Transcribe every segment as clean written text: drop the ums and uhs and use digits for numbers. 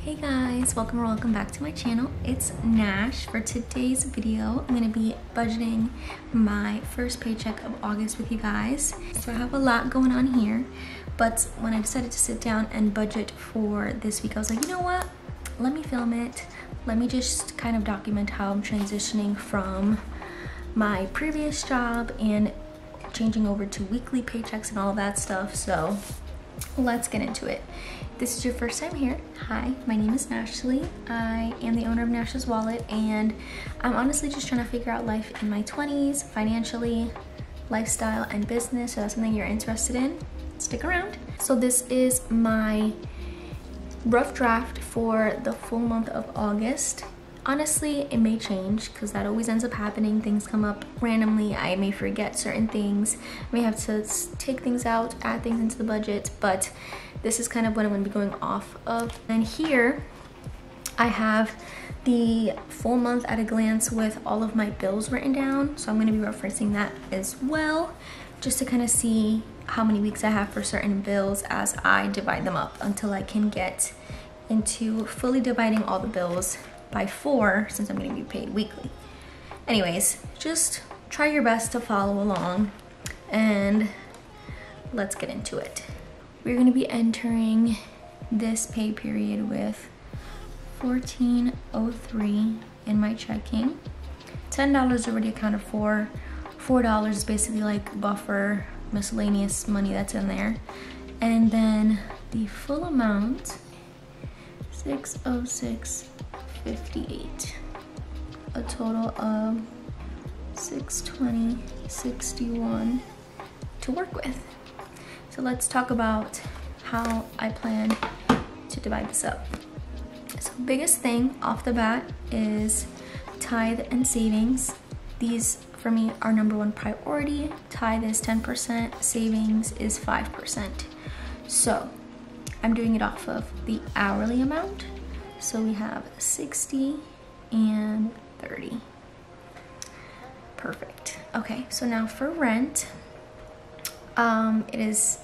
Hey guys, welcome or welcome back to my channel. It's Nash. For today's video, I'm gonna be budgeting my first paycheck of August with you guys. So I have a lot going on here, but when I decided to sit down and budget for this week, I was like, you know what? Let me film it. Let me just kind of document how I'm transitioning from my previous job and changing over to weekly paychecks and all that stuff. So let's get into it. This is your first time here. Hi, my name is nashswallet. I am the owner of Nash's Wallet, and I'm honestly just trying to figure out life in my 20s, financially, lifestyle, and business. So that's something you're interested in, stick around. So this is my rough draft for the full month of August. Honestly, it may change because that always ends up happening. Things come up randomly. I may forget certain things. I may have to take things out, add things into the budget, but this is kind of what I'm going to be going off of. And here I have the full month at a glance with all of my bills written down. So I'm going to be referencing that as well, just to kind of see how many weeks I have for certain bills as I divide them up until I can get into fully dividing all the bills by 4, since I'm going to be paid weekly. Anyways, just try your best to follow along and let's get into it. We're going to be entering this pay period with $14.03 in my checking. $10 already accounted for. $4 is basically like buffer miscellaneous money that's in there, and then the full amount, $606.58, a total of $620.61 to work with. So let's talk about how I plan to divide this up. So biggest thing off the bat is tithe and savings. These for me are #1 priority. Tithe is 10%, savings is 5%. So I'm doing it off of the hourly amount. So we have 60 and 30. Perfect. Okay, so now for rent, it is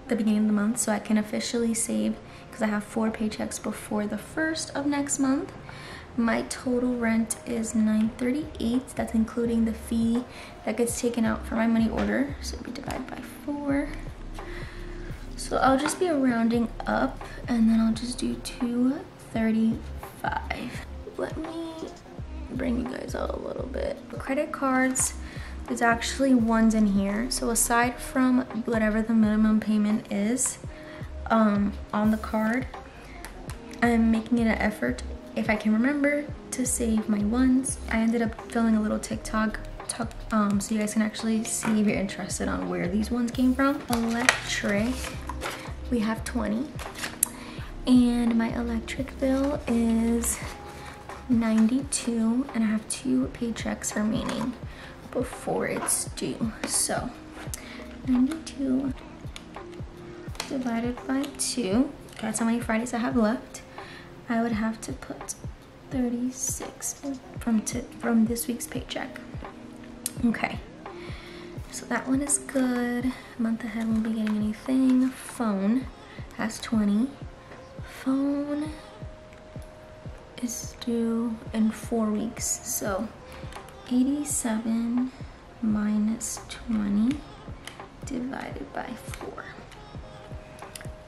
the beginning of the month, so I can officially save because I have 4 paychecks before the 1st of next month. My total rent is $938. That's including the fee that gets taken out for my money order. So we divide by 4. So I'll just be rounding up, and then I'll just do $235. Let me bring you guys out a little bit. Credit cards, there's actually ones in here. So aside from whatever the minimum payment is on the card, I'm making it an effort, if I can remember, to save my ones. I ended up filming a little TikTok so you guys can actually see if you're interested on where these ones came from. Electric, we have 20, and my electric bill is 92, and I have 2 paychecks remaining before it's due. So 92 divided by 2, that's how many Fridays I have left. I would have to put 36 from this week's paycheck. Okay, so that one is good. Month ahead won't be getting anything. Phone has 20. Phone is due in 4 weeks, so 87 minus 20 divided by 4.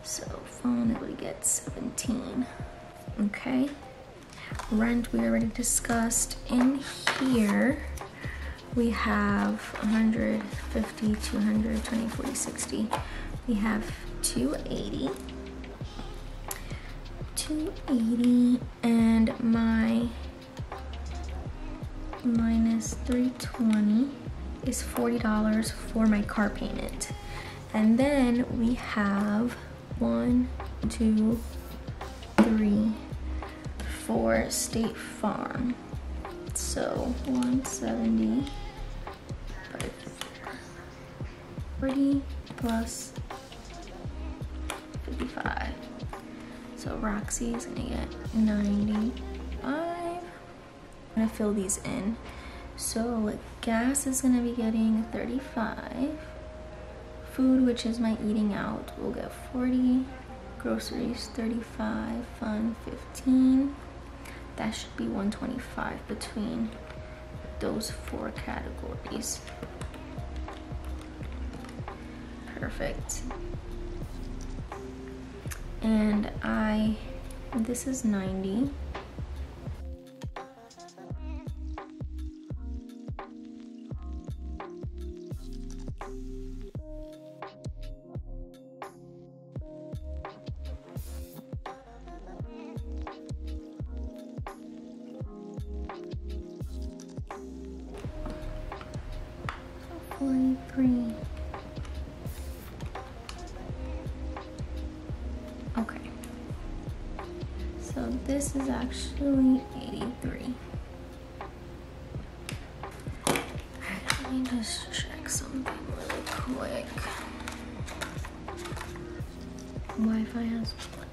So phone will get 17. Okay, rent we already discussed. In here we have 150, 200, 20, 40, 60. We have 280, and my minus 320 is $40 for my car payment. And then we have 1, 2, 3, 4 State Farm. So 170 by 40 plus 55. So Roxy is gonna get 95. I'm gonna fill these in. So gas is gonna be getting 35. Food, which is my eating out, will get 40. groceries 35, fun 15. That should be 125 between those 4 categories. Perfect. And this is 90. Okay, so this is actually 83. Let me just check something really quick. Wi-Fi has what?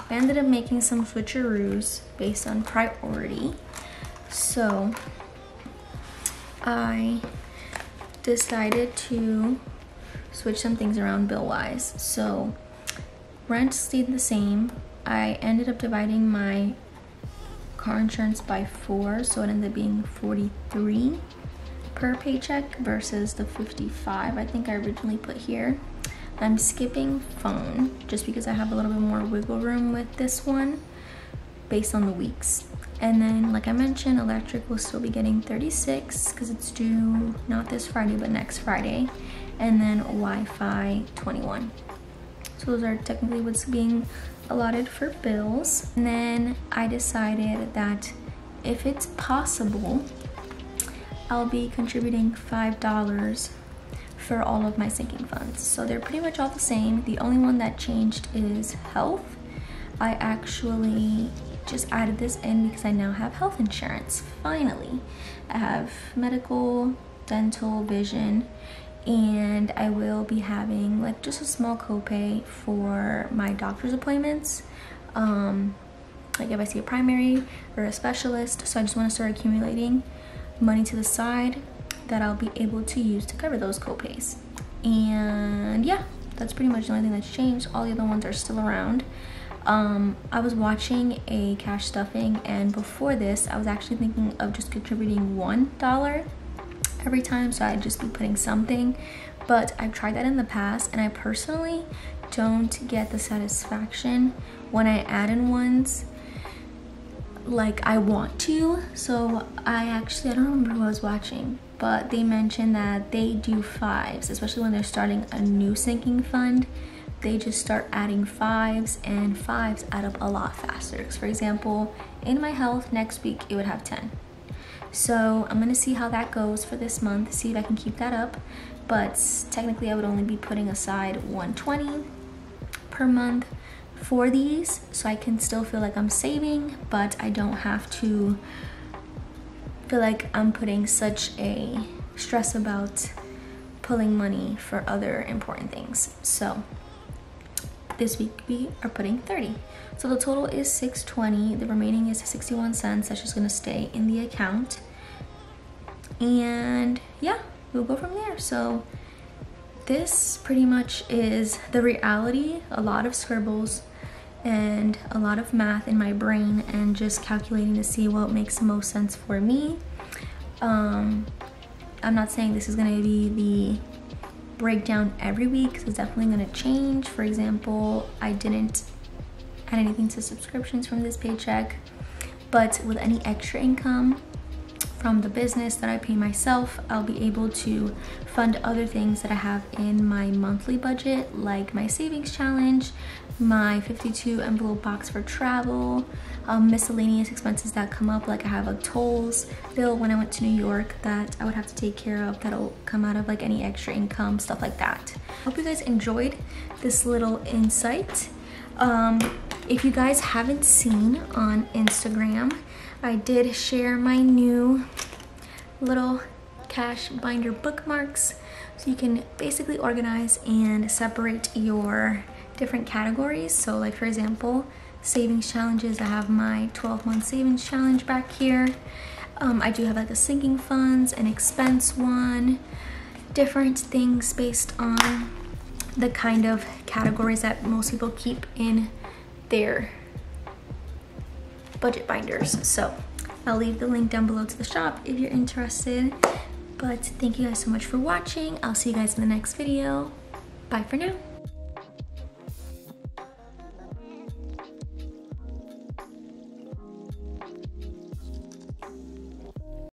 I ended up making some switcheroos based on priority. So I decided to switch some things around bill-wise. So rent stayed the same. I ended up dividing my car insurance by 4, so it ended up being 43 per paycheck versus the 55 I think I originally put here. I'm skipping phone just because I have a little bit more wiggle room with this one based on the weeks. And then, like I mentioned, electric will still be getting 36 because it's due not this Friday but next Friday. And then Wi-Fi 21. So those are technically what's being allotted for bills. And then I decided that if it's possible, I'll be contributing $5 for all of my sinking funds. So they're pretty much all the same. The only one that changed is health. I actually just added this in because I now have health insurance, finally. I have medical, dental, vision, and I will be having like just a small copay for my doctor's appointments. Like if I see a primary or a specialist. So I just want to start accumulating money to the side that I'll be able to use to cover those copays. And yeah, that's pretty much the only thing that's changed. All the other ones are still around. I was watching a cash stuffing, and before this I was actually thinking of just contributing $1 every time, so I'd just be putting something. But I've tried that in the past, and I personally don't get the satisfaction when I add in ones like I want to. So I don't remember who I was watching, but they mentioned that they do 5s, especially when they're starting a new sinking fund. They just start adding 5s, and 5s add up a lot faster. For example, in my health, next week it would have 10. So I'm gonna see how that goes for this month, see if I can keep that up. But technically I would only be putting aside $120 per month for these, so I can still feel like I'm saving, but I don't have to feel like I'm putting such a stress about pulling money for other important things. So this week we are putting 30. So the total is $620. The remaining is 61 cents. That's just gonna stay in the account. And yeah, we'll go from there. So this pretty much is the reality. A lot of scribbles and a lot of math in my brain and just calculating to see what makes the most sense for me. I'm not saying this is gonna be the breakdown every week, because it's definitely going to change. For example, I didn't add anything to subscriptions from this paycheck, but with any extra income from the business that I pay myself, I'll be able to fund other things that I have in my monthly budget, like my savings challenge, my 52 envelope box for travel, miscellaneous expenses that come up, like I have a tolls bill when I went to New York that I would have to take care of, that'll come out of like any extra income, stuff like that. Hope you guys enjoyed this little insight. If you guys haven't seen on Instagram, I did share my new little cash binder bookmarks, so you can basically organize and separate your different categories. So like for example, savings challenges, I have my 12-month savings challenge back here. I do have like a sinking funds, an expense one, different things based on the kind of categories that most people keep in their budget binders. So I'll leave the link down below to the shop if you're interested. But thank you guys so much for watching. I'll see you guys in the next video. Bye for now.